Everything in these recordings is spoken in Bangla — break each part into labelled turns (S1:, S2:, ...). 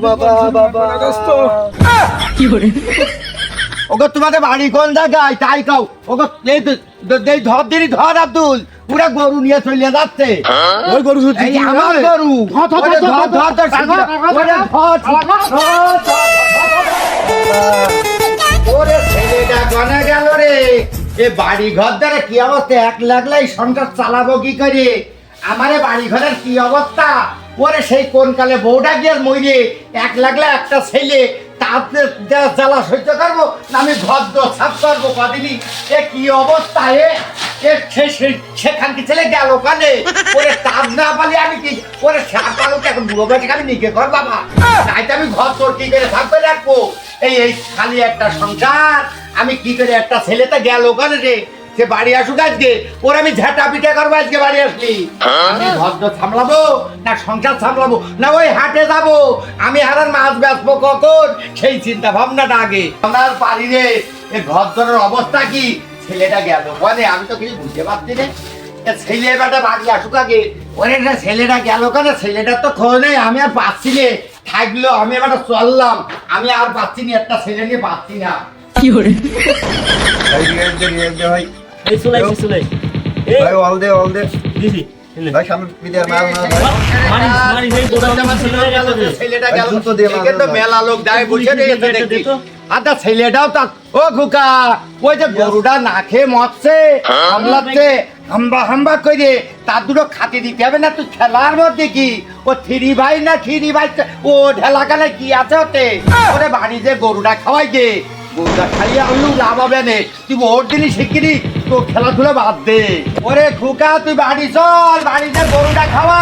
S1: বাবা বাবা
S2: কি করে
S1: ওগো তোমাদের বাড়ি কোন জায়গায় তাই কও ওগো এই ধর দিনই ধর আব্দুল পুরা গরু নিয়ে চলে যাচ্ছে
S3: ওই গরু শুনছি
S1: এই আমার গরু ওরে ধর ধর ধর ওরে ওরে ছেলেটা গনে গেল রে এ বাড়ি ঘর দ্বারা কি অবস্থা এক লাগলাই সংসার চালাবো কি করে আমারে বাড়ি ঘরের কি অবস্থা ওরে সেই কোন কালে বউটা গিয়ে মইরে এক লাগলে একটা ছেলে তাদের জ্বালা সহ্য করবো না আমি ঘর সাফ করবো কদিনই এ কি অবস্থা সেখানকে ছেলে গেল কানে ওরে তাপ না পালি আমি কি ওরে সাপ পালো এখন বুড়ো বেটে আমি নিকে কর বাবা তাইতে আমি ঘর তোর কি করে থাকবে রাখবো এই খালি একটা সংসার আমি কি করে একটা ছেলেটা গেল কানে রে সে বাড়ি আসুক আজকে ওর আমি ঝাঁটা পিঠা করবো আজকে বাড়ি আসলি আমি ভদ্র সামলাবো না সংসার সামলাবো না ওই হাটে যাবো আমি হারার মাছ বেচবো কখন সেই চিন্তা ভাবনাটা আগে আমার পারি রে এই ঘর ধরার অবস্থা কি ছেলেটা গেল বলে আমি তো কিছু বুঝতে পারছি না ছেলে বেটা বাড়ি আসুক আগে ওরে ছেলেটা গেল কেন ছেলেটার তো খোঁজ নেই আমি আর পাচ্ছি না থাকলো আমি এবার চললাম আমি আর পাচ্ছি না একটা ছেলে নিয়ে পাচ্ছি না
S2: কি করে
S1: ভাই
S3: এই চলাই চলাই
S1: ভাই অল দে
S3: দিদি
S1: ভাই সামনে বিদার মার
S3: মারি মারি এই গোডাউন
S1: ছেলেটা গেল তো কিন্তু মেলা লোক যায় বসে রয়েছে দেখছি আচ্ছা ছেলেটাও তা ও খুকা ওই যে গরুটা না খেয়ে মরছে হামলাচ্ছে হাম্বা করে তার দুটো খাতে দিতে হবে না তুই খেলার মধ্যে কি ও থ্রি ভাই না থ্রি ভাই ও ঢেলা গালে কি আছে ওতে ওরে বাড়িতে গরুটা খাওয়াই দে গরুটা খাইয়ে আনলু লাভ হবে না তুই ওর দিনই শিখিনি তো খেলাধুলা বাদ দে ওরে খুকা তুই বাড়ি চল বাড়িতে গরুটা খাওয়া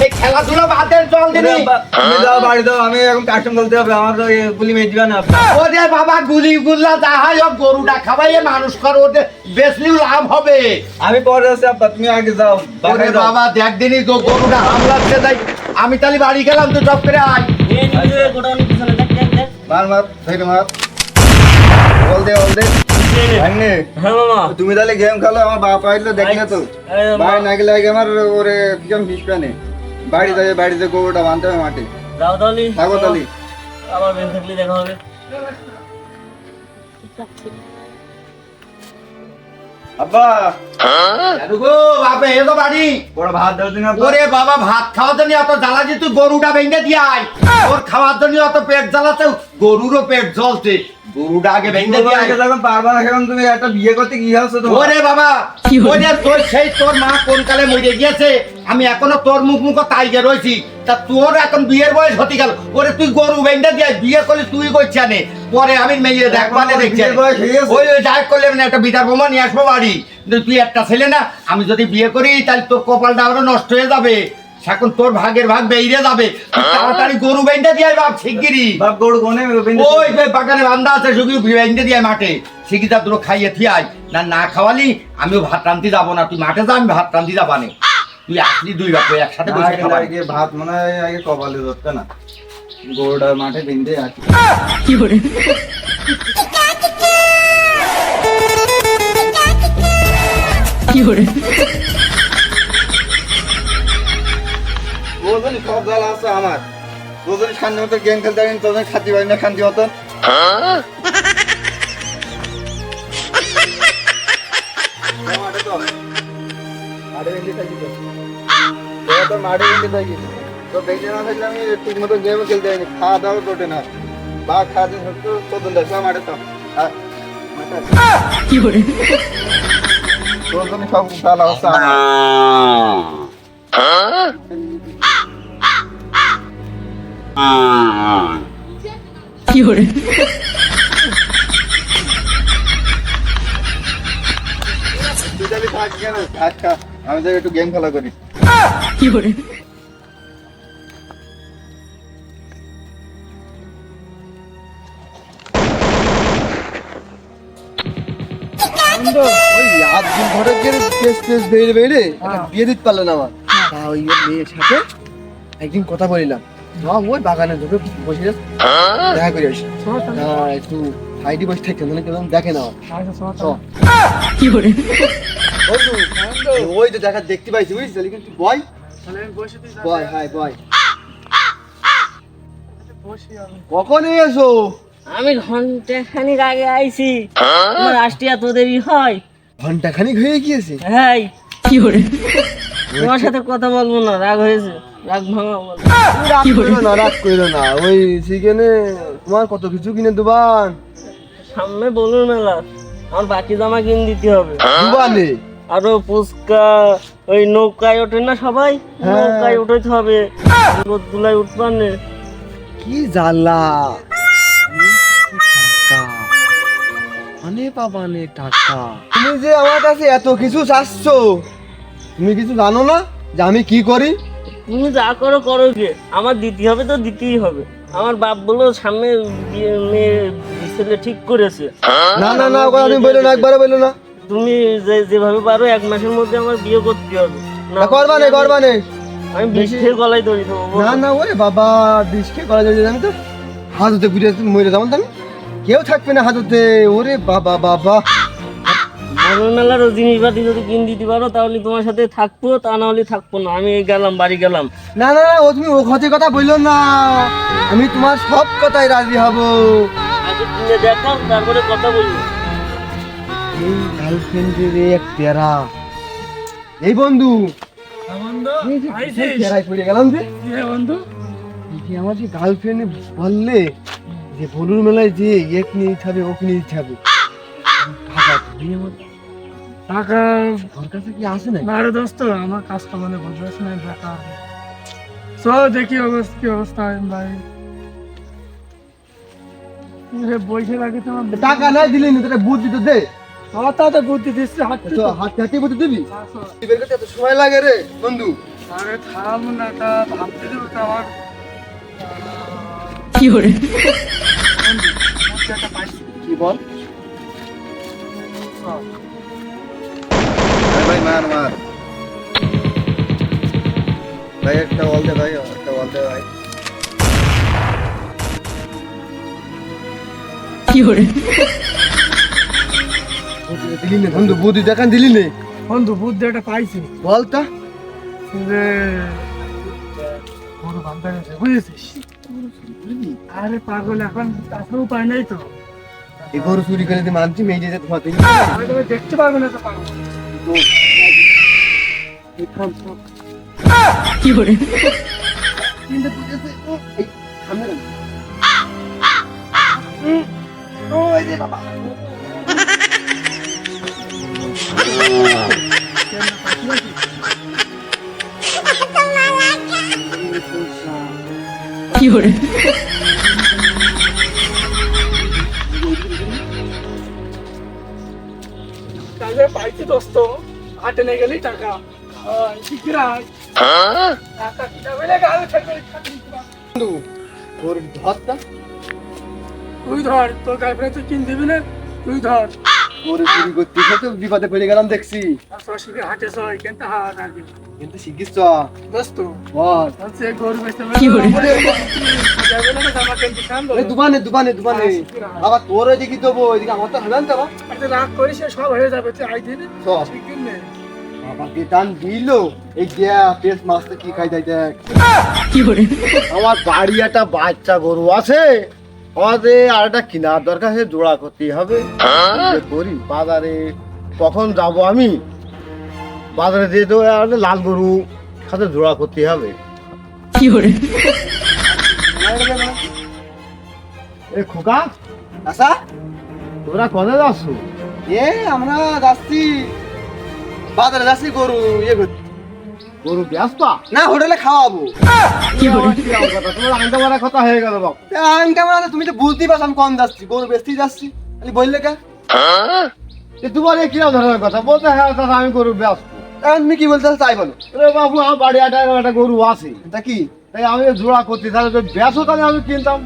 S1: এই খেলাধুলা বাদ দে চল দিবি
S4: তুমি যাও বাড়ি দাও আমি এখন কাস্টম বলতে হবে আমার তো গুলি মেয়ে দিবা না
S1: ওরে বাবা গুলি গুল্লা যা হয় ও গরুটা খাওয়াইয়ে মানুষ কর ওদের বেশলিও লাভ হবে
S4: আমি পরে আছি আব্বা তুমি আগে যাও
S1: ওরে বাবা দেখ দিনই তো গরুটা হামলাচ্ছে তাই আমি তাহলে বাড়ি গেলাম তো চপ করে আয়
S3: এই গোডাউন পিছনে দেখ দেখ দেখ
S4: মার ধরে মার বল দে ভাঙনে
S3: হ্যাঁ মামা
S4: তুমি তাহলে গেম খেলো আমার বাপ আইলো দেখলে তো বাড়ি না গেলে আগে আমার ওরে কেমন বিষ পানে বাড়িতে গোবরটা বাঁধতে হবে মাঠে
S3: যাও তাহলে
S4: থাকো তাহলে
S3: আবার বেন থাকলে দেখা হবে
S4: আব্বা
S1: জানু গো বাবা এ তো বাড়ি
S4: বড় ভাত দাও তুমি আব্বা
S1: ওরে বাবা ভাত খাওয়ার জন্য অত জ্বালা যে তুই গরুটা ভেঙে দিয়ে আয় ওর খাওয়ার জন্য অত পেট জ্বালাতে গরুরও পেট জ্বলছে গরুটা আগে ভেঙে দিয়ে আয়
S4: যখন পারবা না এখন তুমি একটা বিয়ে করতে কি হচ্ছে তোমার
S1: ওরে বাবা ওই যে তোর সেই তোর মা কোন কালে মরে গিয়েছে আমি এখনো তোর মুখ তাইগে রয়েছি তা তোর এখন বিয়ের বয়স হতে গেল ওরে তুই গরু ভেঙে দিয়ে বিয়ে করলে তুই করছি আনে পরে আমি মেয়ে দেখবানে দেখছি ওই যাই করলে মানে একটা বিদার বোমা নিয়ে আসবো বাড়ি তুই একটা ছেলে না আমি যদি বিয়ে করি তাহলে তোর কপালটা আরো নষ্ট হয়ে যাবে এখন তোর ভাগের ভাগ বেরিয়ে যাবে তাড়াতাড়ি গরু বেঁধে দিয়ে বাপ শিগগিরি
S4: বাপ গরু কোনে
S1: ওই যে বাগানে বান্ধা আছে শুধু বেঁধে দিয়ে মাঠে শিগিটা দুটো খাইয়ে থিয়াই না খাওয়ালি আমিও ভাত রান্তি যাবো না তুই মাঠে যা আমি ভাত রান্তি যাবা নে তুই আসলি দুই বাপ একসাথে বসে খাওয়া
S4: আগে ভাত মনে হয় আগে কপালে ধরতে না গরুটা মাঠে বিন্দে আছে
S2: কি করে কি করে
S4: রোজনি সব জাল আছে আমার রোজনি শান্তি মতো গেম খেলতে পারি তোদের খাতি পারি না শান্তি মতো মাঠে বেঁধে থাকি তো বেঁধে না থাকলে আমি ঠিক মতো গেমও খেলতে পারিনি খাওয়া দাওয়া তোটে না বা খাওয়াতে তোদের দেখো মাঠে তো
S2: কি করে
S4: রোজনি সব জাল আছে আমার
S2: কি করে
S4: আমি তো একটু গেম খেলা করি
S2: কি করে
S4: ওই আধ দিন ঘরে গিয়ে পেস বেড়ে বিয়ে দিতে পারলেন আমার ওই মেয়ের সাথে একদিন কথা বলিলাম ওই বাগানে ঢুকে বসে দেখা করে আসি একটু সাইডে বসে থাকতে মানে কেমন দেখে না
S2: কি করে
S4: ওই তো দেখা দেখতে পাইছি বুঝলি কিন্তু বয় বয় হাই বয় কখন এসো?
S3: আমি ঘন্টা খানিক আগে আইছি। তোমার আসতে এত দেরি হয়?
S4: ঘন্টা খানিক হয়ে গিয়েছে।
S3: হ্যাঁ,
S2: কি hore
S3: তোমার সাথে কথা বলবো না, রাগ হয়েছে, রাগ ভাঙা বল।
S4: রাগ কইরো না, রাগ কইরো না। ওই সেখানে তোমার কত কিছু কিনে দুবান।
S3: সামনে বলুন মেলা, আমার বাকি জামা কিনে দিতে হবে।
S4: দুবানে
S3: আরো ফুচকা, ওই নৌকায় ওঠে না সবাই,
S4: হ্যাঁ।
S3: নৌকায় উঠাইতে হবে। রোদুলায় উঠবানে।
S4: কি জ্বালা। টাকা মানে পাবানে টাকা। তুমি যে আমার কাছে এত কিছু চাচ্ছ, তুমি কিছু জানো না যে আমি কি করি?
S3: তুমি যা করো করো গে, আমার দিতে হবে তো দিতেই হবে। আমার বাপ বলো সামনে মেয়ে ছেলে ঠিক করেছে।
S4: না না না, ওটা তুমি বলো না, একবারও বলো না।
S3: তুমি যেভাবে পারো 1 মাসের মধ্যে আমার বিয়ে করতে হবে।
S4: না করবানে করবানে।
S3: আমি বৃষ্টির গলায় দড়ি দেবো।
S4: না না, ওরে বাবা, বিষকে করা যাবে, আমি তো হাজতে বুঝে মরে যাবো তো আমি। কেউ থাকবে না হাজতে। ওরে বাবা বাবা।
S3: বড় মেলারও জিনিসপাতি যদি কিনে দিতে পারো তাহলে তোমার সাথে থাকবো, তা না হলে থাকবো না। আমি গেলাম, বাড়ি গেলাম।
S4: না না না, ও তুমি ও ক্ষতির কথা বললো না। আমি তোমার সব কথাই রাজি হব।
S3: আগে কিনে দেখাও, তারপরে কথা বলবো।
S4: এই গার্লফ্রেন্ডের এক তেরা। এই বন্ধু, এই যে তেরায় পড়ে গেলাম যে। এই যে আমার যে গার্লফ্রেন্ড বললে যে বলুর মেলায় যে এক নিয়ে যাবে, ওক নিয়ে যাবে টাকা, তুমি আমার টাকা তোর কাছে কি আছে না?
S5: না রে দোস্ত, আমার কাজটা মানে বুঝতেছ না, বেকার। দেখি কি অবস্থা ভাই। বইসে লাগে তোমার
S4: টাকা নাই দিলি না, তোরা বুদ্ধি তো দে।
S5: আমার তো বুদ্ধি দিচ্ছে, হাঁটতে
S4: তো হাত হাতে বুদ্ধি দিবি। বের করতে এত সময় লাগে রে বন্ধু।
S5: আরে থাম না, তা ভাবতে দেবো তো আমার।
S2: কি hore
S4: কি বল?
S1: ভাই মার মার ভাই, একটা বল দে ভাই, একটা বল দে ভাই।
S2: কি hore
S4: বুদ্ধি দিলি না বন্ধু, বুদ্ধি দেখান দিলি নে।
S5: বন্ধু বুদ্ধি একটা পাইছি
S4: বল তা।
S5: যে বড় বান্ধা গেছে, বুঝেছিস? আরে পাগল, এখন তাছাড়া উপায় নেই তো।
S4: এই গরু চুরি করে দিয়ে মানছি মেয়ে যেতে তোমার থেকে।
S5: আমি তুমি দেখতে পারবে না তো পাগল।
S2: কি hore
S4: কিন্তু বুঝেছে এই সামনে রাখ। ওই যে বাবা।
S2: কি hore
S5: তাহলে পাইছি দোস্ত, হাটে নিয়ে গেলি টাকা। শিখিরাজ টাকা কিনা বলে গাল খেতে
S4: বন্ধু ওর ধরটা
S5: তুই ধর, তোর গার্লফ্রেন্ড তুই কিন দিবি না, তুই ধর।
S4: গরু চুরি করতে তো বিপদে পড়ে গেলাম দেখছি।
S5: শিখে হাটে সবাই কিন্তু হাত আগে
S4: কিন্তু শিখিস তো
S5: দোস্ত।
S4: বল।
S5: হচ্ছে গরু বেচতে
S2: কি hore
S5: জামা কিনতে খান
S4: এই দুবানে দুবানে দুবানে আবার তোর ওইদিকে দেবো, ওইদিকে আমার তো হালান তো
S5: একটা রাগ করিস, সব হয়ে যাবে, তুই আই দিন
S4: সব
S5: ঠিক নেই।
S4: আমাকে টান দিল। এই যে পেস মাছটা কি খাই দেয় দেখ।
S2: কি hore
S1: আমার বাড়ি একটা বাচ্চা গরু আছে, আমাদের আর একটা কেনার দরকার, সে জোড়া করতেই হবে। কি করি বাজারে, কখন যাব আমি? বাজারে দিয়ে তো একটা লাল গরু সাথে জোড়া করতেই হবে।
S2: কি hore
S1: এ খোকা,
S4: আচ্ছা
S1: তোরা কবে যাচ্ছ?
S4: এ আমরা যাচ্ছি বাজারে, যাচ্ছি গরু ইয়ে করতে।
S1: গরু ব্যস্ত
S4: না হোটেলে খাওয়াবো।
S2: কি hore
S1: তোমার আনতে পারা কথা হয়ে গেল বাপ।
S4: কেমন আছে তুমি তো বুঝতেই পারছো আমি কম যাচ্ছি, গরু বেচতেই যাচ্ছি। খালি বললে কে?
S1: তোমার এই কিরম ধরনের কথা বলতে? হ্যাঁ দাদা, আমি গরু ব্যস্ত।
S4: এখন তুমি কি বলতে চাচ্ছো তাই বলো।
S1: রে বাবু, আমার বাড়ি একটা গরু আছে,
S4: তা কি
S1: তাই আমি জোড়া করতে, তাহলে ব্যস্ত, তাহলে আমি কিনতাম।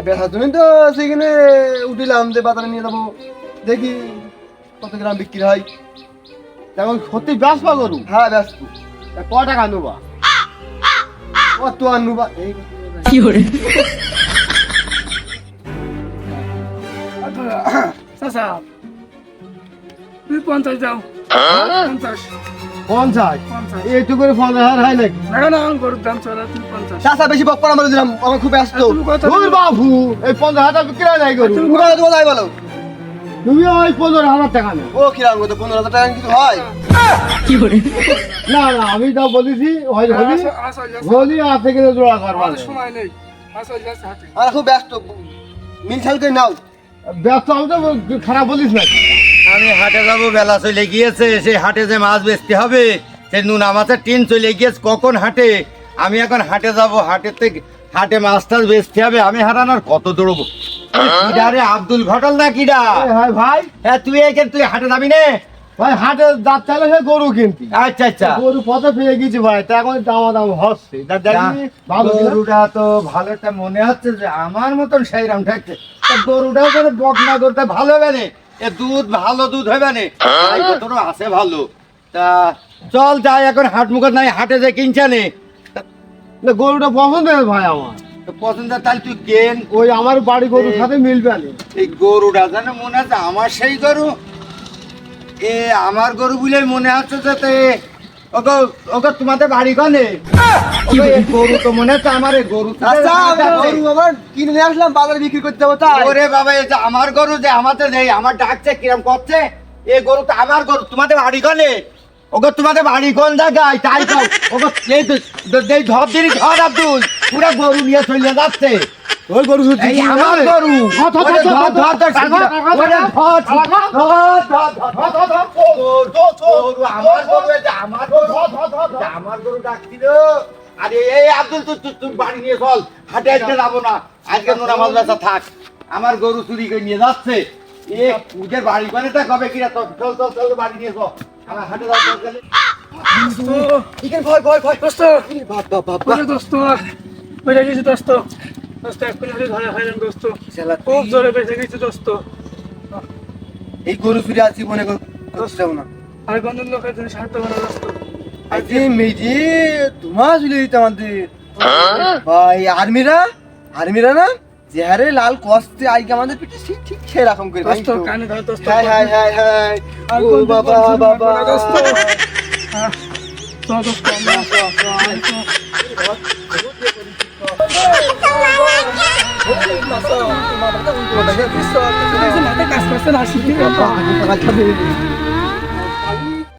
S4: বেচা তুমি তো সেখানে উঠিলাম যে বাজারে নিয়ে যাবো, দেখি কত গ্রাম বিক্রি হয়।
S1: এখন সত্যি ব্যস্ত গরু?
S4: হ্যাঁ ব্যস্ত।
S1: তা ক টাকা নেবা?
S4: কত আনুবা এই
S2: কি hore
S5: চাচা তুই 50 দাও, 50
S4: 50
S5: 50
S4: এইটুকু করে 50,000 হয় নাকি?
S5: না না গরুর দাম চড়া 50
S4: চাচা বেশি বক পড়া মারা দিলাম, আমার খুব ব্যস্ত।
S5: তুমি কত
S4: ওই বাবু এই 50,000 টাকা বিক্রি হয় নাই গরু।
S5: তুমি
S4: পুরো তো যাই বলো, তুমি ওই 15,000 টাকা নেই। ও কিরাম কত 15,000 টাকা কিছু হয়?
S2: কি hore
S4: না না আমি তো বলেছি হয় হলি
S5: আসো
S4: হলি আছে কিনা জোড়া করবা।
S5: আমাদের সময় নেই আসো যাচ্ছে হাতে
S4: আর খুব ব্যস্ত, মিল ছাল করে নাও। ব্যস্ত আমি তো খারাপ বলিস না।
S1: আমি হাটে যাবো, বেলা চলে গিয়েছে, সেই হাটে যে মাছ বেচতে হবে, সেই নুনা মাছের টিন চলে গিয়েছে কখন হাটে। আমি এখন হাটে যাব, হাটে মাছ টাছ বেচতে হবে। আমি হারানোর কত দৌড়বো। কিডা রে আব্দুল ঘটল না কিডা?
S4: হ্যাঁ ভাই,
S1: হ্যাঁ তুই এইখানে তুই হাটে যাবি না?
S4: ভাই হাটে দাঁত চাইলে সে গরু কিনতি।
S1: আচ্ছা আচ্ছা,
S4: গরু পথে পেয়ে গেছি ভাই, তা এখন দাম হচ্ছে। দেখি ভালো কিনা?
S1: গরুটা তো ভালো, একটা মনে হচ্ছে যে আমার মতন সেই রাম ঠাকছে। গরুটাও করে বকনা করতে ভালো হবে না, এ দুধ ভালো দুধ হবে না, তাই তোর আছে ভালো। তা চল যাই এখন, হাট মুখত নাই, হাটে যে কিনছে নে।
S4: না, গরুটা পছন্দের ভাই আমার।
S1: তো পছন্দ তাহলে তুই কেন।
S4: ওই আমার বাড়ি গরুর সাথে মিলবে না।
S1: এই গরুটা জানো মনে হচ্ছে আমার সেই গরু, এ আমার গরু বলে মনে হচ্ছে যে তে ওগো ওগো তোমাদের বাড়ি কনে? ওগো, এই গরু তো মনে হচ্ছে আমার, এই গরু তো
S4: আচ্ছা, আমি গরু আবার কিনে নিয়ে আসলাম, বাজারে বিক্রি করতে যাবো তাই।
S1: ওরে বাবা, এই যে আমার গরু, যে আমাদের নেই, আমার ডাকছে কিরম করছে, এই গরু তো আমার গরু, তোমাদের বাড়ি কনে? ওগো তোমাদের বাড়ি কোন জায়গায় তাই কও। ওগো এই ধর দিন ধর আব্দুল, পুরা গরু নিয়ে চলে যাচ্ছে।
S4: ওই গরু শুধু
S1: এই আমার গরু। ওরে ধর ধর ধর ওরে ধর গরু আমার গরু, এটা আমার গরু, এটা আমার গরু ডাকছিল। আরে এই আব্দুল তুই বাড়ি নিয়ে চল, হাটে আজকে যাবো না, আজকে নোনা মাছ বেচা থাক। আমার গরু চুরি করে নিয়ে যাচ্ছে। এ ওদের বাড়ি করে তা কবে কিনা, চল চল চল বাড়ি নিয়ে চল, আমার হাটে যাওয়া দরকার নেই।
S4: এখানে ভয় ভয় ভয়।
S5: দোস্ত
S4: বাপ বাপ বাপ
S5: ওরে দোস্ত বেড়ে গেছি দোস্ত দোস্ত এক্ষুনি হলে ধরে খাইলাম দোস্ত খুব জোরে বেঁচে গেছি দোস্ত
S4: এই গরু ফিরে আসছি মনে করছিলাম না।
S5: আর গন্ধন লোকের জন্য সাহায্য করা দোস্ত
S4: আজকে মেজি তোমার চলে দিতে আমাদের ভাই। আর্মিরা না যে হারে লাল কষ্টে আজকে আমাদের পিঠে ঠিক ঠিক সেরকম করে
S5: দোস্ত কানে ধর দোস্ত
S4: হাই হাই হাই হাই।
S5: আর
S4: ও
S5: গন্ধন
S4: বাবা
S5: লোকের জন্য
S4: বাবা
S5: মারবে না দোস্ত চল দোস্ত আমরা মাথা কাজ করছে না শিখি